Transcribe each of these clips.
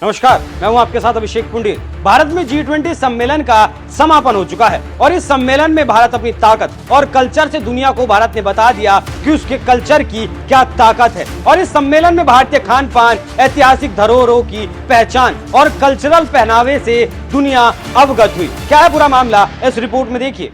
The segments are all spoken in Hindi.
नमस्कार, मैं हूं आपके साथ अभिषेक पुंडीर। भारत में G20 सम्मेलन का समापन हो चुका है और इस सम्मेलन में भारत अपनी ताकत और कल्चर से दुनिया को भारत ने बता दिया कि उसके कल्चर की क्या ताकत है। और इस सम्मेलन में भारतीय खान पान, ऐतिहासिक धरोहरों की पहचान और कल्चरल पहनावे से दुनिया अवगत हुई। क्या है पूरा मामला, इस रिपोर्ट में देखिए।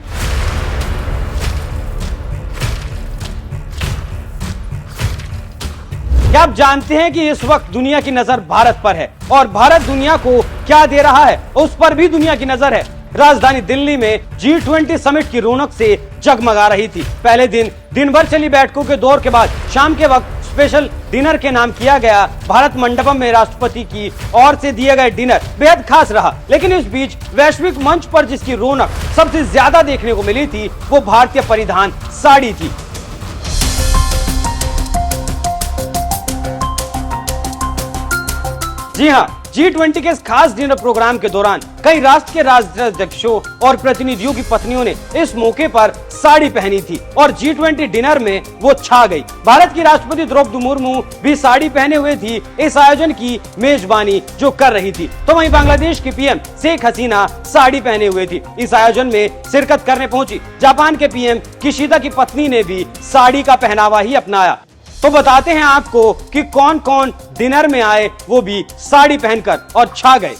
क्या आप जानते हैं कि इस वक्त दुनिया की नजर भारत पर है और भारत दुनिया को क्या दे रहा है उस पर भी दुनिया की नजर है। राजधानी दिल्ली में G20 समिट की रौनक से जगमगा रही थी। पहले दिन भर चली बैठकों के दौर के बाद शाम के वक्त स्पेशल डिनर के नाम किया गया भारत मंडपम में राष्ट्रपति की ओर से दिए गए डिनर बेहद खास रहा। लेकिन इस बीच वैश्विक मंच पर जिसकी रौनक सबसे ज्यादा देखने को मिली थी वो भारतीय परिधान साड़ी थी। जी हां, G20 के इस खास डिनर प्रोग्राम के दौरान कई राष्ट्र के राष्ट्राध्यक्षों और प्रतिनिधियों की पत्नियों ने इस मौके पर साड़ी पहनी थी और G20 डिनर में वो छा गई। भारत की राष्ट्रपति द्रौपदी मुर्मू भी साड़ी पहने हुए थी इस आयोजन की मेजबानी जो कर रही थी। तो वहीं बांग्लादेश की पीएम शेख हसीना साड़ी पहने हुए थी। इस आयोजन में शिरकत करने पहुंची जापान के पीएम किशिदा की पत्नी ने भी साड़ी का पहनावा ही अपनाया। तो बताते हैं आपको कि कौन कौन डिनर में आए, वो भी साड़ी पहनकर और छा गए।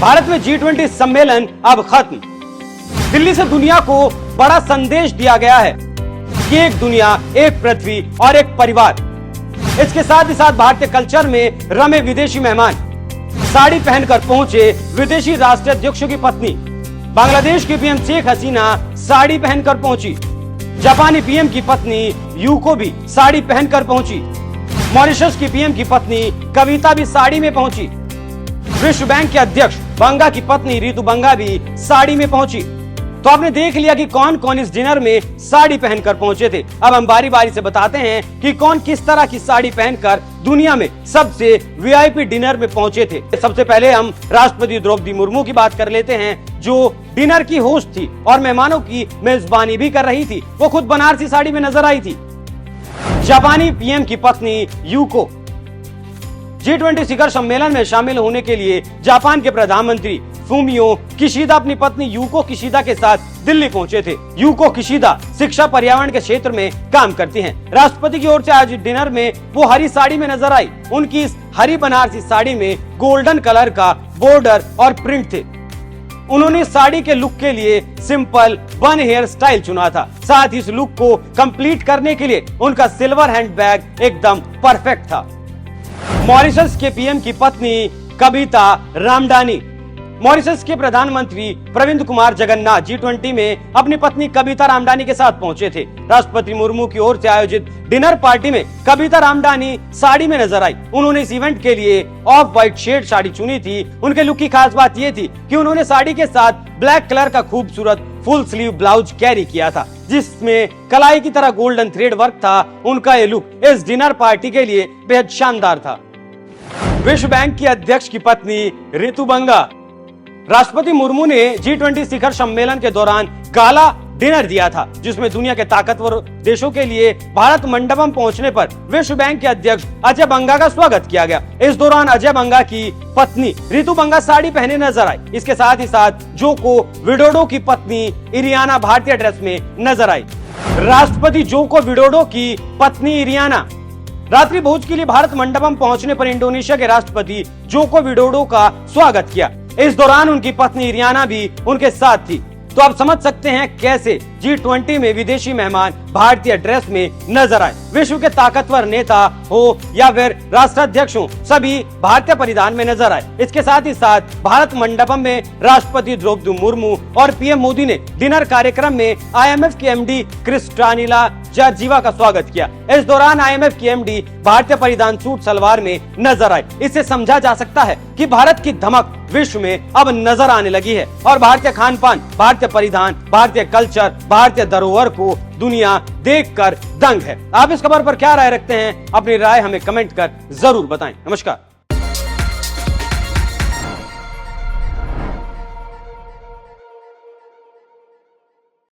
भारत में G20 सम्मेलन अब खत्म। दिल्ली से दुनिया को बड़ा संदेश दिया गया है कि एक दुनिया, एक पृथ्वी और एक परिवार। इसके साथ ही साथ भारतीय कल्चर में रमे विदेशी मेहमान साड़ी पहनकर पहुंचे विदेशी राष्ट्राध्यक्षों की पत्नी। बांग्लादेश की पीएम शेख हसीना साड़ी पहनकर पहुंची। जापानी पीएम की पत्नी यूको भी साड़ी पहनकर पहुंची। मॉरिशस की पीएम की पत्नी कविता भी साड़ी में पहुंची। विश्व बैंक के अध्यक्ष बंगा की पत्नी रितु बंगा भी साड़ी में पहुंची। तो आपने देख लिया कि कौन कौन इस डिनर में साड़ी पहनकर पहुंचे थे। अब हम बारी बारी से बताते हैं कि कौन किस तरह की साड़ी पहनकर दुनिया में सबसे वीआईपी डिनर में पहुंचे थे। सबसे पहले हम राष्ट्रपति द्रौपदी मुर्मू की बात कर लेते हैं, जो डिनर की होस्ट थी और मेहमानों की मेजबानी भी कर रही थी। वो खुद बनारसी साड़ी में नजर आई थी। जापानी पीएम की पत्नी यूको G20 शिखर सम्मेलन में शामिल होने के लिए जापान के प्रधानमंत्री फूमियो किशिदा अपनी पत्नी यूको किशिदा के साथ दिल्ली पहुंचे थे। यूको किशिदा शिक्षा पर्यावरण के क्षेत्र में काम करती हैं। राष्ट्रपति की ओर से आज डिनर में वो हरी साड़ी में नजर आई। उनकी इस हरी बनारसी साड़ी में गोल्डन कलर का बॉर्डर और प्रिंट थे। उन्होंने साड़ी के लुक के लिए सिंपल बन हेयर स्टाइल चुना था। साथ ही इस लुक को कंप्लीट करने के लिए उनका सिल्वर हैंड बैग एकदम परफेक्ट था। मॉरिशस के पीएम की पत्नी कविता रामडानी मॉरिशस के प्रधानमंत्री प्रविंद कुमार जगन्नाथ G20 में अपनी पत्नी कविता रामडानी के साथ पहुंचे थे। राष्ट्रपति मुर्मू की ओर से आयोजित डिनर पार्टी में कविता रामडानी साड़ी में नजर आई। उन्होंने इस इवेंट के लिए ऑफ व्हाइट शेड साड़ी चुनी थी। उनके लुक की खास बात यह थी कि उन्होंने साड़ी के साथ ब्लैक कलर का खूबसूरत फुल स्लीव ब्लाउज कैरी किया था, जिसमें कलाई की तरह गोल्डन थ्रेड वर्क था। उनका ये लुक इस डिनर पार्टी के लिए बेहद शानदार था। विश्व बैंक की अध्यक्ष की पत्नी रितु बंगा राष्ट्रपति मुर्मू ने G20 शिखर सम्मेलन के दौरान गाला डिनर दिया था, जिसमें दुनिया के ताकतवर देशों के लिए भारत मंडपम पहुंचने पर विश्व बैंक के अध्यक्ष अजय बंगा का स्वागत किया गया। इस दौरान अजय बंगा की पत्नी रितु बंगा साड़ी पहने नजर आई। इसके साथ ही साथ जोको विडोडो की पत्नी इरियाना भारतीय ड्रेस में नजर आई। राष्ट्रपति जोको विडोडो की पत्नी इरियाना रात्रि भोज के लिए भारत मंडपम पहुंचने पर इंडोनेशिया के राष्ट्रपति जोको विडोडो का स्वागत किया। इस दौरान उनकी पत्नी इरियाना भी उनके साथ थी। तो आप समझ सकते हैं कैसे G20 में विदेशी मेहमान भारतीय ड्रेस में नजर आए। विश्व के ताकतवर नेता हो या फिर राष्ट्राध्यक्ष हो, सभी भारतीय परिधान में नजर आए। इसके साथ ही साथ भारत मंडपम में राष्ट्रपति द्रौपदी मुर्मू और पीएम मोदी ने डिनर कार्यक्रम में IMF की MD क्रिस्टालिना जॉर्जिवा का स्वागत किया। इस दौरान IMF की MD भारतीय परिधान सूट सलवार में नजर आए। इससे समझा जा सकता है कि भारत की धमक विश्व में अब नजर आने लगी है और भारतीय खान पान, भारतीय परिधान, भारतीय कल्चर, भारतीय धरोहर को दुनिया देखकर दंग है। आप इस खबर पर क्या राय रखते हैं? अपनी राय हमें कमेंट कर जरूर बताएं। नमस्कार।